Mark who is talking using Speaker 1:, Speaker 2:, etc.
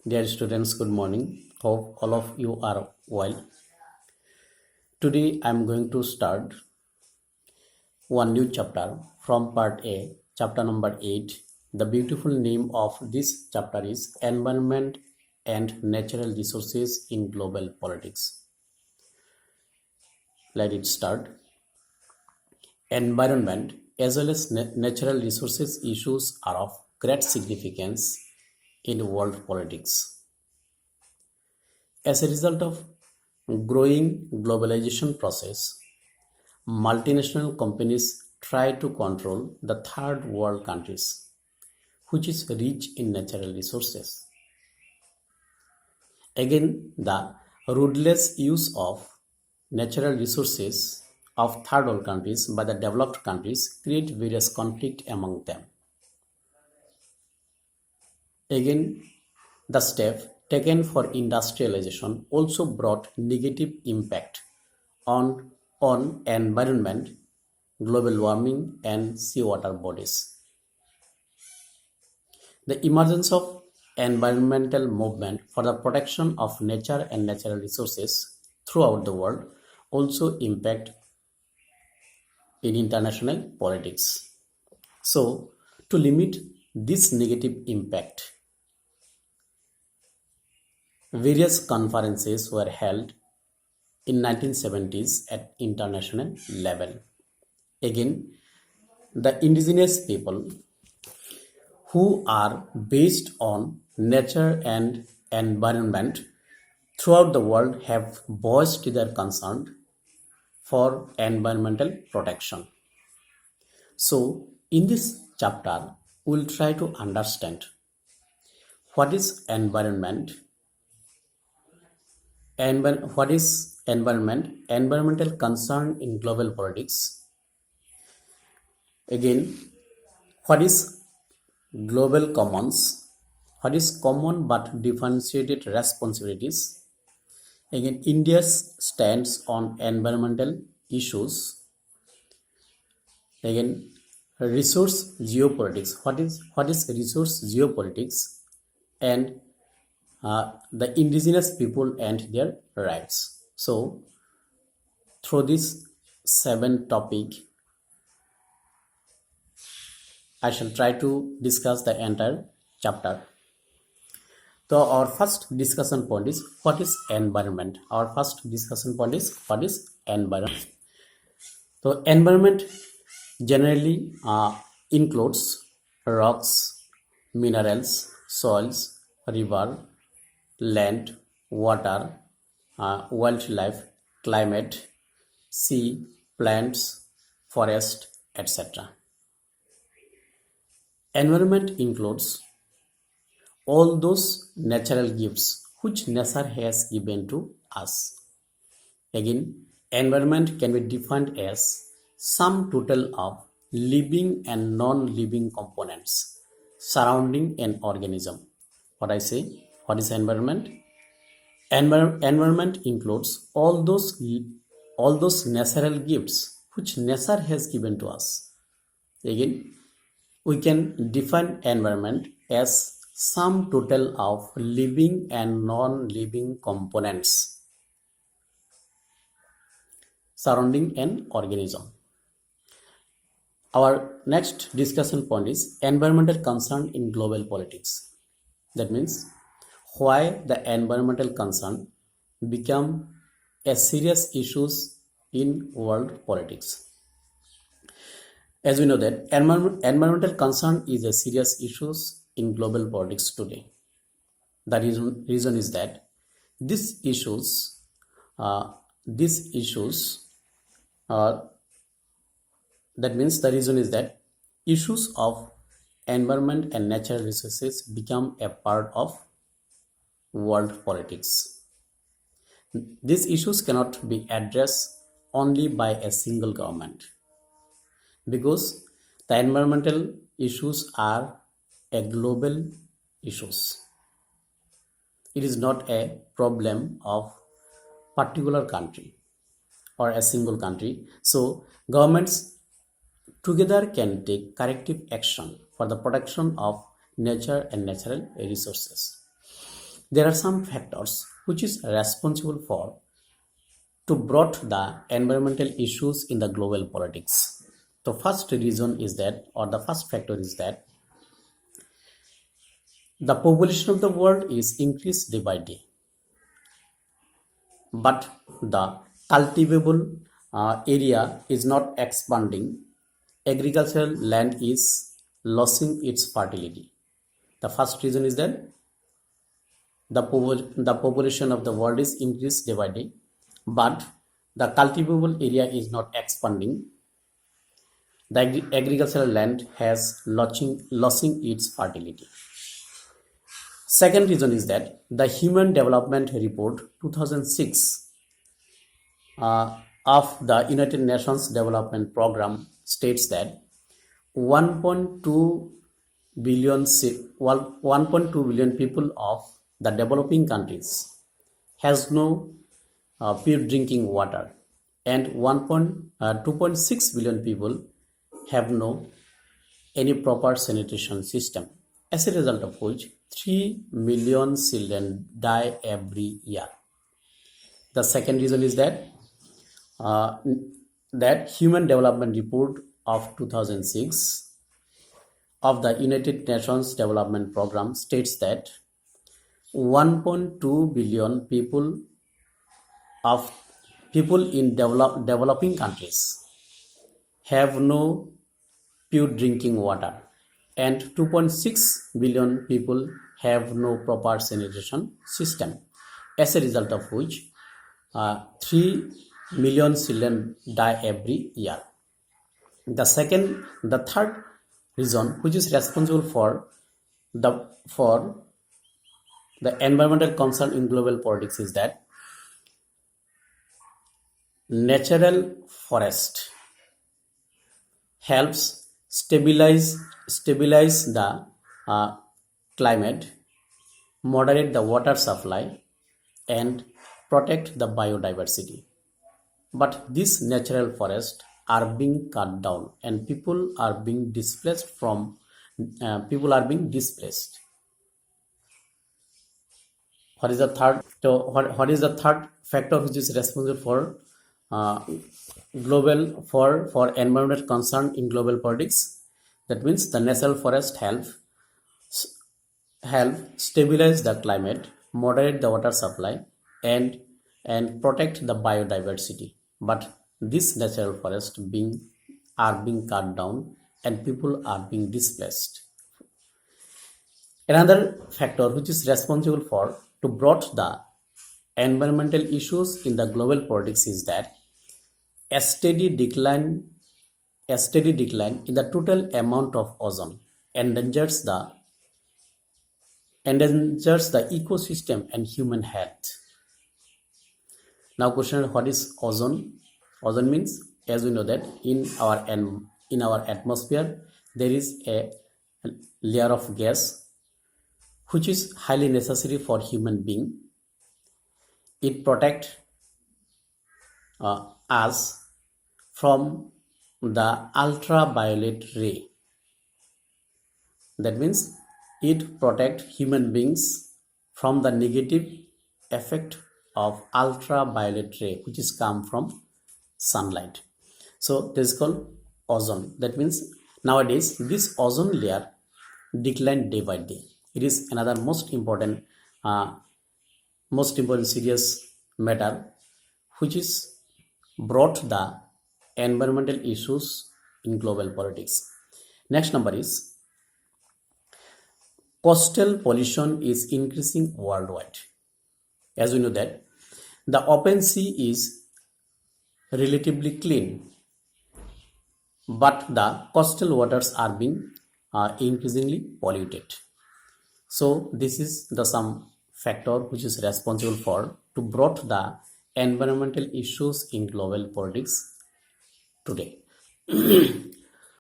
Speaker 1: Dear students, good morning. Hope all of you are well. Today I am going to start one new chapter from part A, chapter number 8. The beautiful name of this chapter is Environment and Natural Resources in Global Politics. Let it start. Environment as well as natural resources issues are of great significance in world politics. As a result of growing globalization process, multinational companies try to control the third world countries, which is rich in natural resources. Again, the ruthless use of natural resources of third world countries by the developed countries create various conflict among them. Again, the step taken for industrialization also brought negative impact on environment, global warming, and seawater bodies. The emergence of environmental movement for the protection of nature and natural resources throughout the world also impact in international politics. So, to limit this negative impact, various conferences were held in 1970s at international level. Again, the indigenous people who are based on nature and environment throughout the world have voiced their concern for environmental protection. So, in this chapter, we'll try to understand what is environment, and what is environment, environmental concern in global politics. Again, what is global commons, what is common but differentiated responsibilities. Again, India's stance on environmental issues. Again, resource geopolitics. What is resource geopolitics, and the indigenous people and their rights. So, through this 7 topic, I shall try to discuss the entire chapter. So our first discussion point is what is environment. Our first discussion point is what is environment. So environment generally includes rocks, minerals, soils, river, land, water, wildlife, climate, sea, plants, forest, etc. Environment includes all those natural gifts which nature has given to us. Again, environment can be defined as sum total of living and non-living components surrounding an organism. What I say? What is environment? Environment includes all those natural gifts which nature has given to us. Again, we can define environment as sum total of living and non-living components surrounding an organism. Our next discussion point is environmental concern in global politics. That means why the environmental concern become a serious issues in world politics. As we know that environmental concern is a serious issue in global politics today. The reason is that these issues, that means the reason is that issues of environment and natural resources become a part of world politics. These issues cannot be addressed only by a single government, because the environmental issues are a global issues. It is not a problem of particular country or a single country. So governments together can take corrective action for the protection of nature and natural resources. there are some factors which is responsible for to brought the environmental issues in the global politics. The first reason is that, or the first factor is that, the population of the world is increased day by day, but the cultivable area is not expanding. Agricultural land is losing its fertility. The first reason is that the population of the world is increased day by day, but the cultivable area is not expanding. The agricultural land has losing its fertility. Second reason is that the Human Development Report 2006 of the United Nations Development Program states that 1.2 billion people of the developing countries has no pure drinking water, and 2.6 billion people have no any proper sanitation system. As a result of which 3 million children die every year. The second reason is that that Human Development Report of 2006 of the United Nations Development Program states that 1.2 billion people in developing countries have no pure drinking water, and 2.6 billion people have no proper sanitation system, as a result of which 3 million children die every year. The third reason which is responsible for the environmental concern in global politics is that natural forest helps stabilize the climate, moderate the water supply, and protect the biodiversity. But these natural forests are being cut down, and people are being displaced. What is the third? So what is the third factor which is responsible for for environmental concern in global politics? That means the natural forest help stabilize the climate, moderate the water supply, and protect the biodiversity. But these natural forests are being cut down, and people are being displaced. Another factor which is responsible for to brought the environmental issues in the global politics is that a steady decline in the total amount of ozone endangers the ecosystem and human health. Now question, what is ozone? Ozone means, as we know, that in our atmosphere there is a layer of gas which is highly necessary for human being. It protects us from the ultraviolet ray. That means it protects human beings from the negative effect of ultraviolet ray, which is come from sunlight. So this is called ozone. That means nowadays this ozone layer decline day by day. It is another most important serious matter which is brought the environmental issues in global politics. Next number is coastal pollution is increasing worldwide. As we know that the open sea is relatively clean, but the coastal waters are being increasingly polluted. So this is the some factor which is responsible for to brought the environmental issues in global politics today.